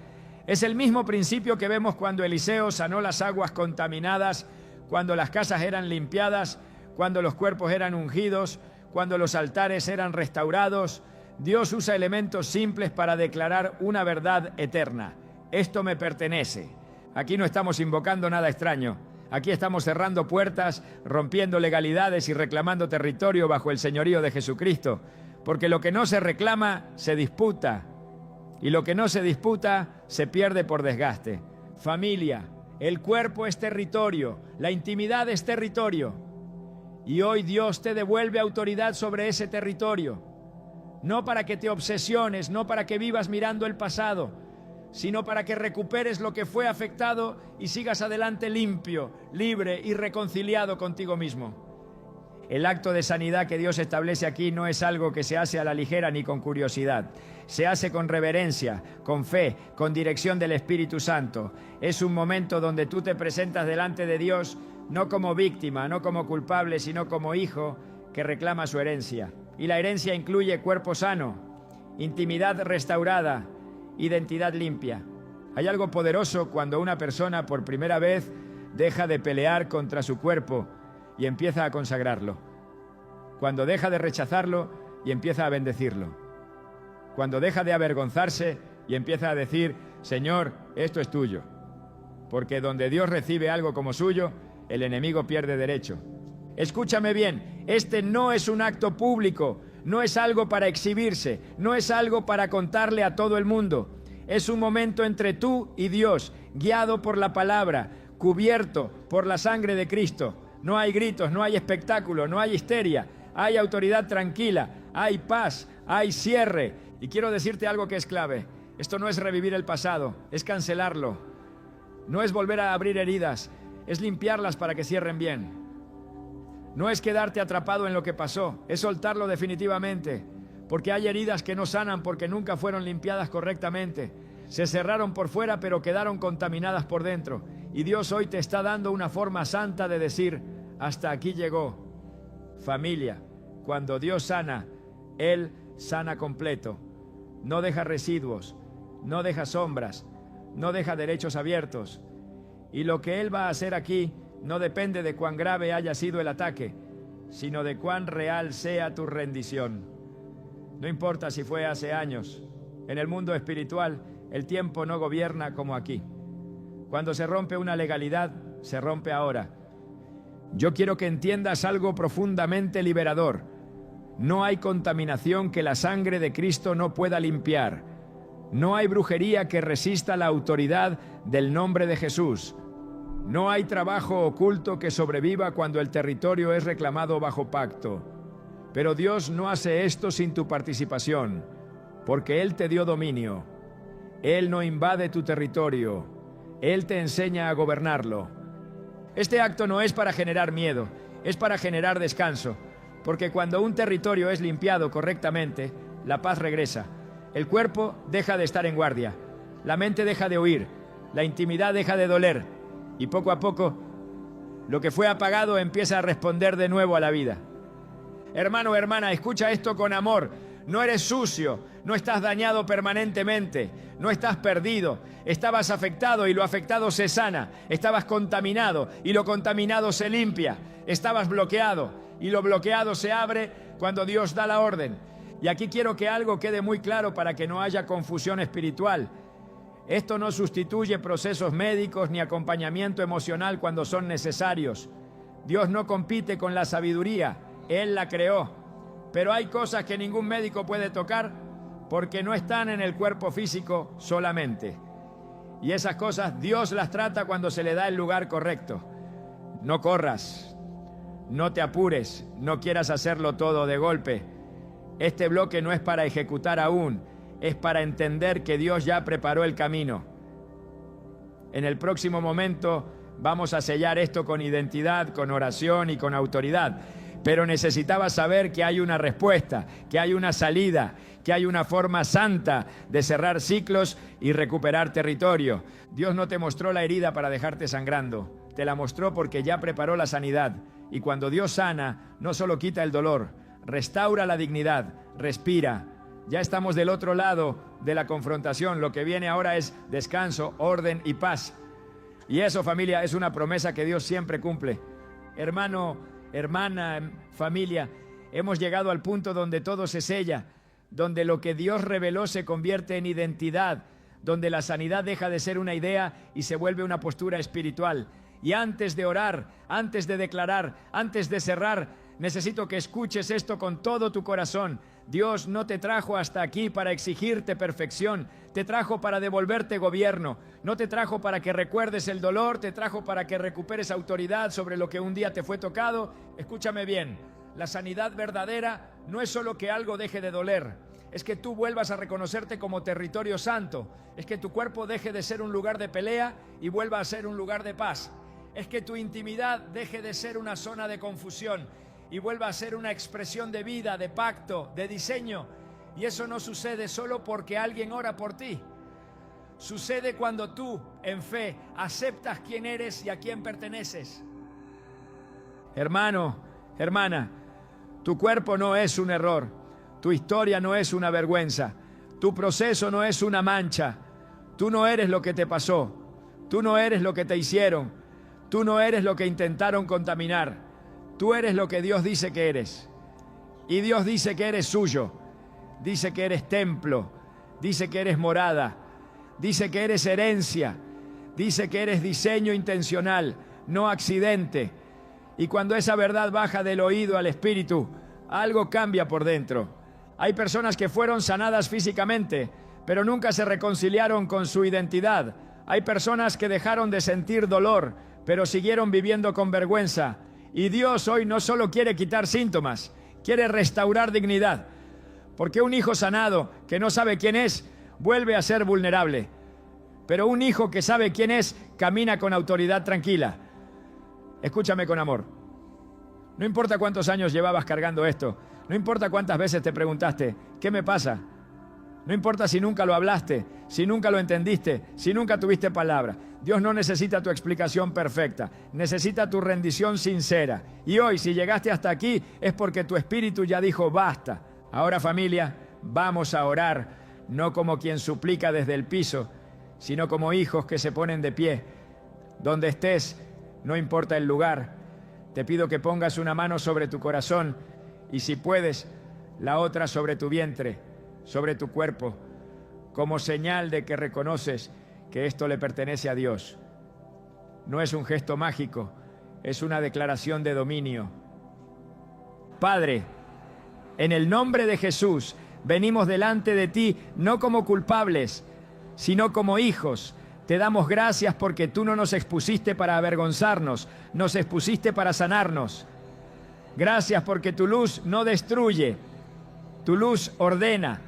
Es el mismo principio que vemos cuando Eliseo sanó las aguas contaminadas, cuando las casas eran limpiadas, cuando los cuerpos eran ungidos, cuando los altares eran restaurados. Dios usa elementos simples para declarar una verdad eterna. Esto me pertenece. Aquí no estamos invocando nada extraño. Aquí estamos cerrando puertas, rompiendo legalidades y reclamando territorio bajo el señorío de Jesucristo. Porque lo que no se reclama, se disputa. Y lo que no se disputa, se pierde por desgaste. Familia, el cuerpo es territorio, la intimidad es territorio. Y hoy Dios te devuelve autoridad sobre ese territorio. No para que te obsesiones, no para que vivas mirando el pasado, sino para que recuperes lo que fue afectado y sigas adelante limpio, libre y reconciliado contigo mismo. El acto de sanidad que Dios establece aquí no es algo que se hace a la ligera ni con curiosidad. Se hace con reverencia, con fe, con dirección del Espíritu Santo. Es un momento donde tú te presentas delante de Dios no como víctima, no como culpable, sino como hijo que reclama su herencia. Y la herencia incluye cuerpo sano, intimidad restaurada, identidad limpia. Hay algo poderoso cuando una persona por primera vez deja de pelear contra su cuerpo y empieza a consagrarlo. Cuando deja de rechazarlo y empieza a bendecirlo. Cuando deja de avergonzarse y empieza a decir, Señor, esto es tuyo. Porque donde Dios recibe algo como suyo, el enemigo pierde derecho. Escúchame bien, este no es un acto público, no es algo para exhibirse, no es algo para contarle a todo el mundo. Es un momento entre tú y Dios, guiado por la palabra, cubierto por la sangre de Cristo. No hay gritos, no hay espectáculo, no hay histeria, hay autoridad tranquila, hay paz, hay cierre. Y quiero decirte algo que es clave. Esto no es revivir el pasado, es cancelarlo. No es volver a abrir heridas, es limpiarlas para que cierren bien. No es quedarte atrapado en lo que pasó, es soltarlo definitivamente, porque hay heridas que no sanan porque nunca fueron limpiadas correctamente. Se cerraron por fuera, pero quedaron contaminadas por dentro. Y Dios hoy te está dando una forma santa de decir, hasta aquí llegó. Familia, cuando Dios sana, Él sana completo. No deja residuos, no deja sombras, no deja derechos abiertos. Y lo que Él va a hacer aquí no depende de cuán grave haya sido el ataque, sino de cuán real sea tu rendición. No importa si fue hace años. En el mundo espiritual, el tiempo no gobierna como aquí. Cuando se rompe una legalidad, se rompe ahora. Yo quiero que entiendas algo profundamente liberador. No hay contaminación que la sangre de Cristo no pueda limpiar. No hay brujería que resista la autoridad del nombre de Jesús. No hay trabajo oculto que sobreviva cuando el territorio es reclamado bajo pacto. Pero Dios no hace esto sin tu participación, porque Él te dio dominio. Él no invade tu territorio. Él te enseña a gobernarlo. Este acto no es para generar miedo, es para generar descanso, porque cuando un territorio es limpiado correctamente, la paz regresa. El cuerpo deja de estar en guardia, la mente deja de huir, la intimidad deja de doler, y poco a poco, lo que fue apagado empieza a responder de nuevo a la vida. Hermano, hermana, escucha esto con amor. No eres sucio, no estás dañado permanentemente, no estás perdido. Estabas afectado y lo afectado se sana. Estabas contaminado y lo contaminado se limpia. Estabas bloqueado y lo bloqueado se abre cuando Dios da la orden. Y aquí quiero que algo quede muy claro para que no haya confusión espiritual. Esto no sustituye procesos médicos ni acompañamiento emocional cuando son necesarios. Dios no compite con la sabiduría, Él la creó. Pero hay cosas que ningún médico puede tocar porque no están en el cuerpo físico solamente. Y esas cosas Dios las trata cuando se le da el lugar correcto. No corras, no te apures, no quieras hacerlo todo de golpe. Este bloque no es para ejecutar aún, es para entender que Dios ya preparó el camino. En el próximo momento vamos a sellar esto con identidad, con oración y con autoridad. Pero necesitaba saber que hay una respuesta, que hay una salida, que hay una forma santa de cerrar ciclos y recuperar territorio. Dios no te mostró la herida para dejarte sangrando, te la mostró porque ya preparó la sanidad. Y cuando Dios sana, no solo quita el dolor, restaura la dignidad, respira. Ya estamos del otro lado de la confrontación, lo que viene ahora es descanso, orden y paz. Y eso, familia, es una promesa que Dios siempre cumple. Hermano, hermana, familia, hemos llegado al punto donde todo se sella, donde lo que Dios reveló se convierte en identidad, donde la sanidad deja de ser una idea y se vuelve una postura espiritual. Y antes de orar, antes de declarar, antes de cerrar, necesito que escuches esto con todo tu corazón. Dios no te trajo hasta aquí para exigirte perfección, te trajo para devolverte gobierno, no te trajo para que recuerdes el dolor, te trajo para que recuperes autoridad sobre lo que un día te fue tocado. Escúchame bien, la sanidad verdadera no es solo que algo deje de doler, es que tú vuelvas a reconocerte como territorio santo, es que tu cuerpo deje de ser un lugar de pelea y vuelva a ser un lugar de paz, es que tu intimidad deje de ser una zona de confusión y vuelva a ser una expresión de vida, de pacto, de diseño. Y eso no sucede solo porque alguien ora por ti. Sucede cuando tú, en fe, aceptas quién eres y a quién perteneces. Hermano, hermana, tu cuerpo no es un error, tu historia no es una vergüenza, tu proceso no es una mancha. Tú no eres lo que te pasó, tú no eres lo que te hicieron, tú no eres lo que intentaron contaminar. Tú eres lo que Dios dice que eres. Y Dios dice que eres suyo. Dice que eres templo. Dice que eres morada. Dice que eres herencia. Dice que eres diseño intencional, no accidente. Y cuando esa verdad baja del oído al espíritu, algo cambia por dentro. Hay personas que fueron sanadas físicamente, pero nunca se reconciliaron con su identidad. Hay personas que dejaron de sentir dolor, pero siguieron viviendo con vergüenza. Y Dios hoy no solo quiere quitar síntomas, quiere restaurar dignidad. Porque un hijo sanado que no sabe quién es, vuelve a ser vulnerable. Pero un hijo que sabe quién es, camina con autoridad tranquila. Escúchame con amor. No importa cuántos años llevabas cargando esto, no importa cuántas veces te preguntaste, ¿qué me pasa? No importa si nunca lo hablaste, si nunca lo entendiste, si nunca tuviste palabra. Dios no necesita tu explicación perfecta, necesita tu rendición sincera. Y hoy, si llegaste hasta aquí, es porque tu espíritu ya dijo basta. Ahora, familia, vamos a orar, no como quien suplica desde el piso, sino como hijos que se ponen de pie. Donde estés, no importa el lugar, te pido que pongas una mano sobre tu corazón y, si puedes, la otra sobre tu vientre, sobre tu cuerpo, como señal de que reconoces que esto le pertenece a Dios. No es un gesto mágico, es una declaración de dominio. Padre, en el nombre de Jesús, venimos delante de ti no como culpables, sino como hijos. Te damos gracias porque tú no nos expusiste para avergonzarnos, nos expusiste para sanarnos. Gracias porque tu luz no destruye, tu luz ordena.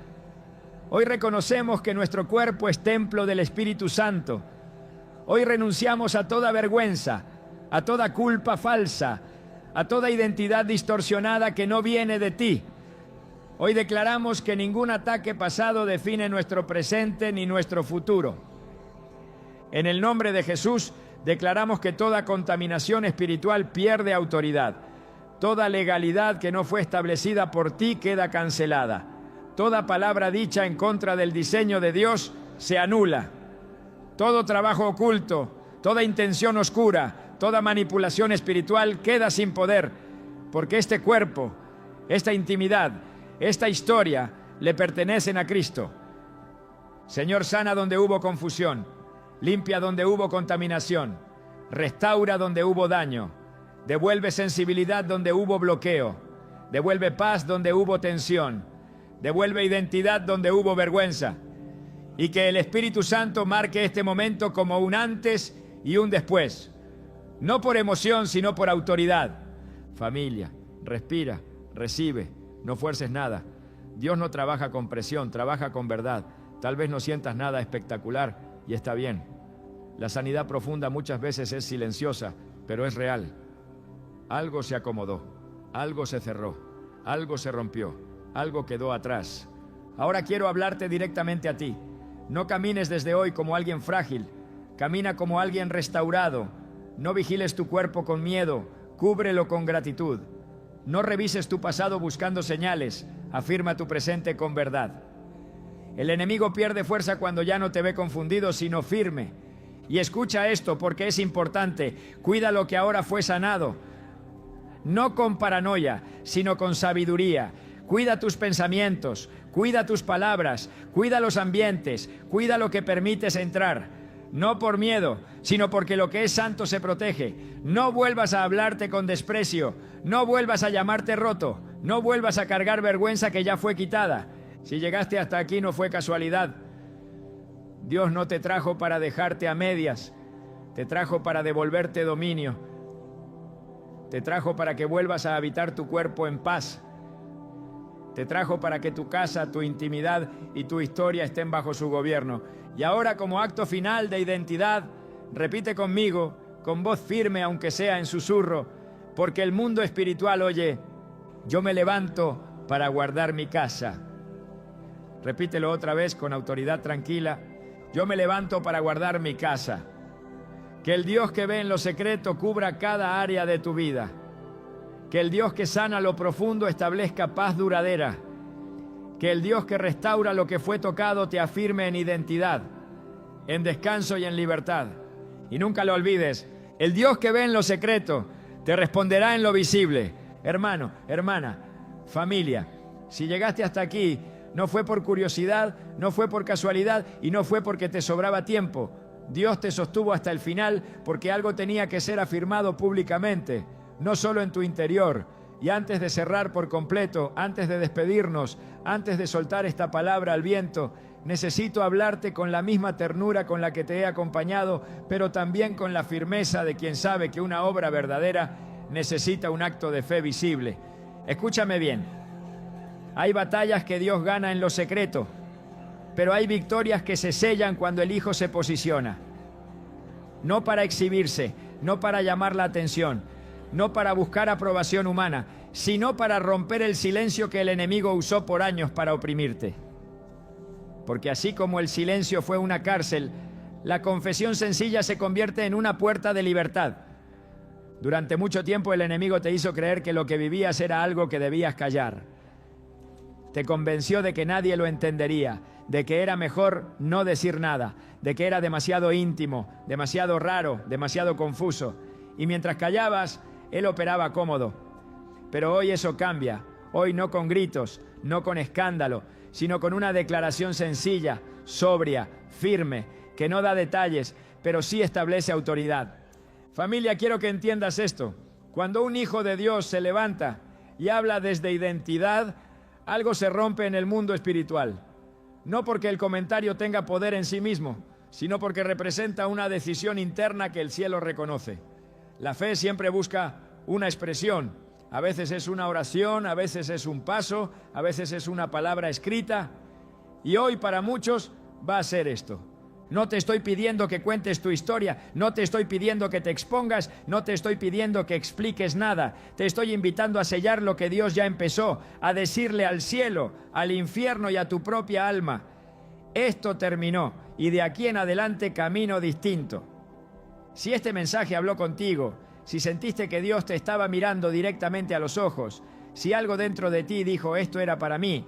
Hoy reconocemos que nuestro cuerpo es templo del Espíritu Santo. Hoy renunciamos a toda vergüenza, a toda culpa falsa, a toda identidad distorsionada que no viene de ti. Hoy declaramos que ningún ataque pasado define nuestro presente ni nuestro futuro. En el nombre de Jesús, declaramos que toda contaminación espiritual pierde autoridad. Toda legalidad que no fue establecida por ti queda cancelada. Toda palabra dicha en contra del diseño de Dios se anula. Todo trabajo oculto, toda intención oscura, toda manipulación espiritual queda sin poder, porque este cuerpo, esta intimidad, esta historia le pertenecen a Cristo. Señor, sana donde hubo confusión, limpia donde hubo contaminación, restaura donde hubo daño, devuelve sensibilidad donde hubo bloqueo, devuelve paz donde hubo tensión, devuelve identidad donde hubo vergüenza, y que el Espíritu Santo marque este momento como un antes y un después, no por emoción sino por autoridad. Familia, respira, recibe, no fuerces nada. Dios no trabaja con presión, trabaja con verdad. Tal vez no sientas nada espectacular y está bien. La sanidad profunda muchas veces es silenciosa, pero es real. Algo se acomodó, algo se cerró, algo se rompió, algo quedó atrás. Ahora quiero hablarte directamente a ti. No camines desde hoy como alguien frágil, camina como alguien restaurado. No vigiles tu cuerpo con miedo, cúbrelo con gratitud. No revises tu pasado buscando señales, afirma tu presente con verdad. El enemigo pierde fuerza cuando ya no te ve confundido, sino firme. Y escucha esto porque es importante, cuida lo que ahora fue sanado, no con paranoia, sino con sabiduría. Cuida tus pensamientos, cuida tus palabras, cuida los ambientes, cuida lo que permites entrar. No por miedo, sino porque lo que es santo se protege. No vuelvas a hablarte con desprecio, no vuelvas a llamarte roto, no vuelvas a cargar vergüenza que ya fue quitada. Si llegaste hasta aquí no fue casualidad. Dios no te trajo para dejarte a medias, te trajo para devolverte dominio. Te trajo para que vuelvas a habitar tu cuerpo en paz. Te trajo para que tu casa, tu intimidad y tu historia estén bajo su gobierno. Y ahora, como acto final de identidad, repite conmigo, con voz firme aunque sea en susurro, porque el mundo espiritual oye, yo me levanto para guardar mi casa. Repítelo otra vez con autoridad tranquila, yo me levanto para guardar mi casa. Que el Dios que ve en lo secreto cubra cada área de tu vida. Que el Dios que sana lo profundo establezca paz duradera. Que el Dios que restaura lo que fue tocado te afirme en identidad, en descanso y en libertad. Y nunca lo olvides, el Dios que ve en lo secreto te responderá en lo visible. Hermano, hermana, familia, si llegaste hasta aquí, no fue por curiosidad, no fue por casualidad y no fue porque te sobraba tiempo. Dios te sostuvo hasta el final porque algo tenía que ser afirmado públicamente, no solo en tu interior. Y antes de cerrar por completo, antes de despedirnos, antes de soltar esta palabra al viento, necesito hablarte con la misma ternura con la que te he acompañado, pero también con la firmeza de quien sabe que una obra verdadera necesita un acto de fe visible. Escúchame bien. Hay batallas que Dios gana en lo secreto. pero hay victorias que se sellan cuando el Hijo se posiciona. No para exhibirse, no para llamar la atención, no para buscar aprobación humana, sino para romper el silencio que el enemigo usó por años para oprimirte. Porque así como el silencio fue una cárcel, la confesión sencilla se convierte en una puerta de libertad. Durante mucho tiempo el enemigo te hizo creer que lo que vivías era algo que debías callar. Te convenció de que nadie lo entendería, de que era mejor no decir nada, de que era demasiado íntimo, demasiado raro, demasiado confuso. Y mientras callabas, él operaba cómodo. Pero hoy eso cambia. Hoy no con gritos, no con escándalo, sino con una declaración sencilla, sobria, firme, que no da detalles, pero sí establece autoridad. Familia, quiero que entiendas esto. Cuando un hijo de Dios se levanta y habla desde identidad, algo se rompe en el mundo espiritual. No porque el comentario tenga poder en sí mismo, sino porque representa una decisión interna que el cielo reconoce. La fe siempre busca una expresión. A veces es una oración, a veces es un paso, a veces es una palabra escrita. Y hoy para muchos va a ser esto. No te estoy pidiendo que cuentes tu historia, no te estoy pidiendo que te expongas, no te estoy pidiendo que expliques nada. Te estoy invitando a sellar lo que Dios ya empezó, a decirle al cielo, al infierno y a tu propia alma: esto terminó y de aquí en adelante camino distinto. Si este mensaje habló contigo, si sentiste que Dios te estaba mirando directamente a los ojos, si algo dentro de ti dijo esto era para mí,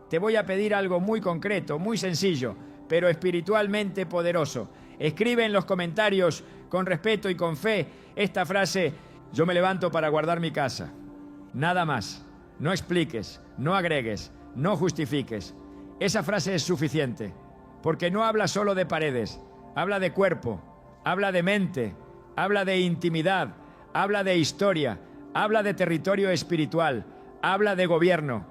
te voy a pedir algo muy concreto, muy sencillo, pero espiritualmente poderoso. Escribe en los comentarios con respeto y con fe esta frase: yo me levanto para guardar mi casa. Nada más. No expliques, no agregues, no justifiques. Esa frase es suficiente, porque no habla solo de paredes, habla de cuerpo, habla de mente, habla de intimidad, habla de historia, habla de territorio espiritual, habla de gobierno.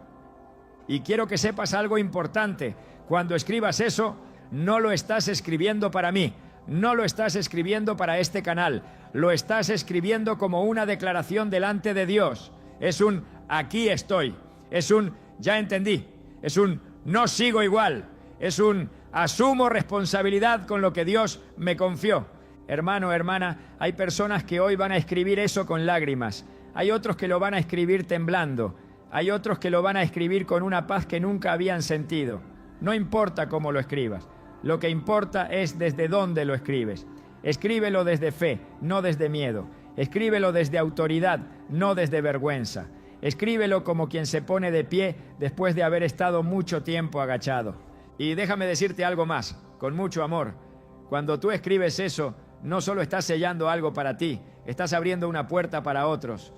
Y quiero que sepas algo importante. Cuando escribas eso, no lo estás escribiendo para mí, no lo estás escribiendo para este canal, lo estás escribiendo como una declaración delante de Dios. Es un aquí estoy, es un ya entendí, es un no sigo igual, es un asumo responsabilidad con lo que Dios me confió. Hermano, hermana, hay personas que hoy van a escribir eso con lágrimas, hay otros que lo van a escribir temblando, hay otros que lo van a escribir con una paz que nunca habían sentido. No importa cómo lo escribas, lo que importa es desde dónde lo escribes. Escríbelo desde fe, no desde miedo. Escríbelo desde autoridad, no desde vergüenza. Escríbelo como quien se pone de pie después de haber estado mucho tiempo agachado. Y déjame decirte algo más, con mucho amor. Cuando tú escribes eso, no solo estás sellando algo para ti, estás abriendo una puerta para otros.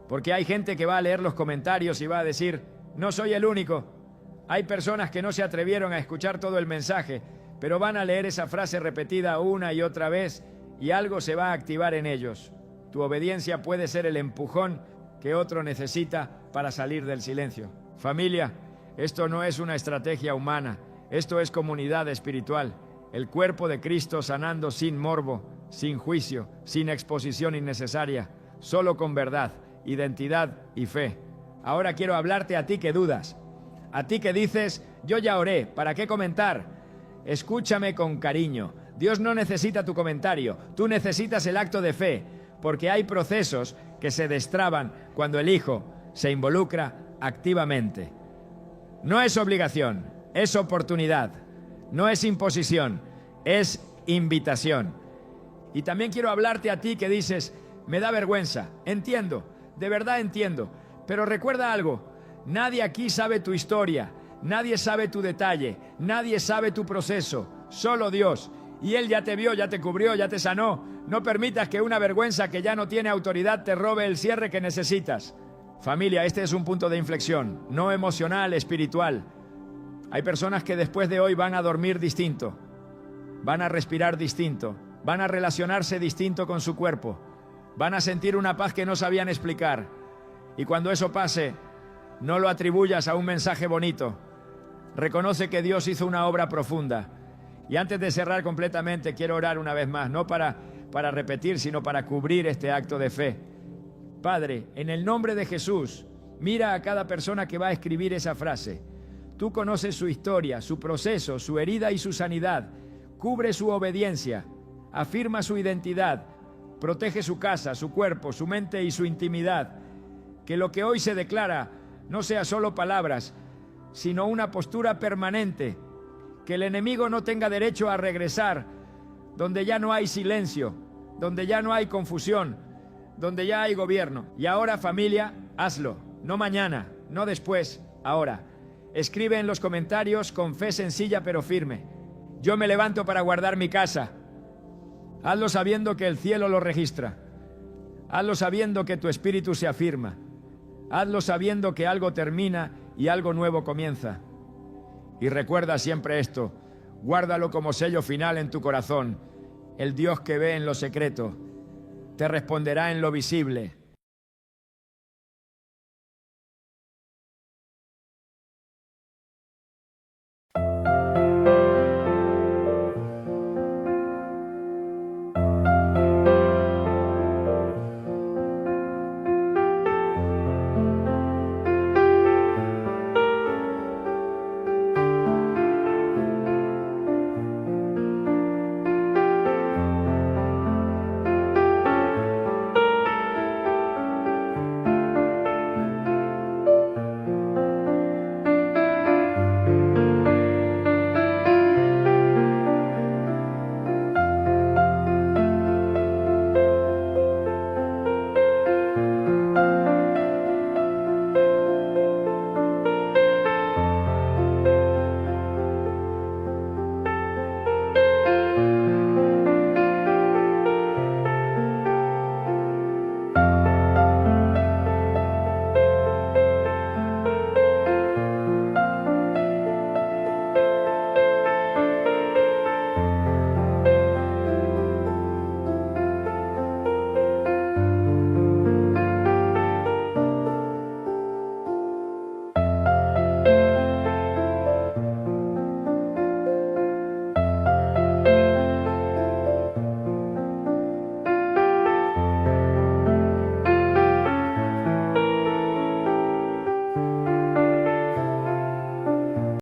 Porque hay gente que va a leer los comentarios y va a decir: no soy el único. Hay personas que no se atrevieron a escuchar todo el mensaje, pero van a leer esa frase repetida una y otra vez y algo se va a activar en ellos. Tu obediencia puede ser el empujón que otro necesita para salir del silencio. Familia, esto no es una estrategia humana, esto es comunidad espiritual. El cuerpo de Cristo sanando sin morbo, sin juicio, sin exposición innecesaria, solo con verdad, identidad y fe. Ahora quiero hablarte a ti que dudas. A ti que dices: yo ya oré, ¿para qué comentar? Escúchame con cariño. Dios no necesita tu comentario, tú necesitas el acto de fe, porque hay procesos que se destraban cuando el Hijo se involucra activamente. No es obligación, es oportunidad. No es imposición, es invitación. Y también quiero hablarte a ti que dices: me da vergüenza. Entiendo, de verdad entiendo, pero recuerda algo. Nadie aquí sabe tu historia, nadie sabe tu detalle, nadie sabe tu proceso, solo Dios. Y Él ya te vio, ya te cubrió, ya te sanó. No permitas que una vergüenza que ya no tiene autoridad te robe el cierre que necesitas. Familia, este es un punto de inflexión, no emocional, espiritual. Hay personas que después de hoy van a dormir distinto, van a respirar distinto, van a relacionarse distinto con su cuerpo, van a sentir una paz que no sabían explicar. Y cuando eso pase, no lo atribuyas a un mensaje bonito. Reconoce que Dios hizo una obra profunda. Y antes de cerrar completamente, quiero orar una vez más, no para repetir, sino para cubrir este acto de fe. Padre, en el nombre de Jesús, mira a cada persona que va a escribir esa frase. Tú conoces su historia, su proceso, su herida y su sanidad. Cubre su obediencia, afirma su identidad, protege su casa, su cuerpo, su mente y su intimidad. Que lo que hoy se declara no sea solo palabras, sino una postura permanente. Que el enemigo no tenga derecho a regresar donde ya no hay silencio, donde ya no hay confusión, donde ya hay gobierno. Y ahora, familia, hazlo. No mañana, no después, ahora. Escribe en los comentarios con fe sencilla pero firme: yo me levanto para guardar mi casa. Hazlo sabiendo que el cielo lo registra. Hazlo sabiendo que tu espíritu se afirma. Hazlo sabiendo que algo termina y algo nuevo comienza. Y recuerda siempre esto: guárdalo como sello final en tu corazón. El Dios que ve en lo secreto te responderá en lo visible.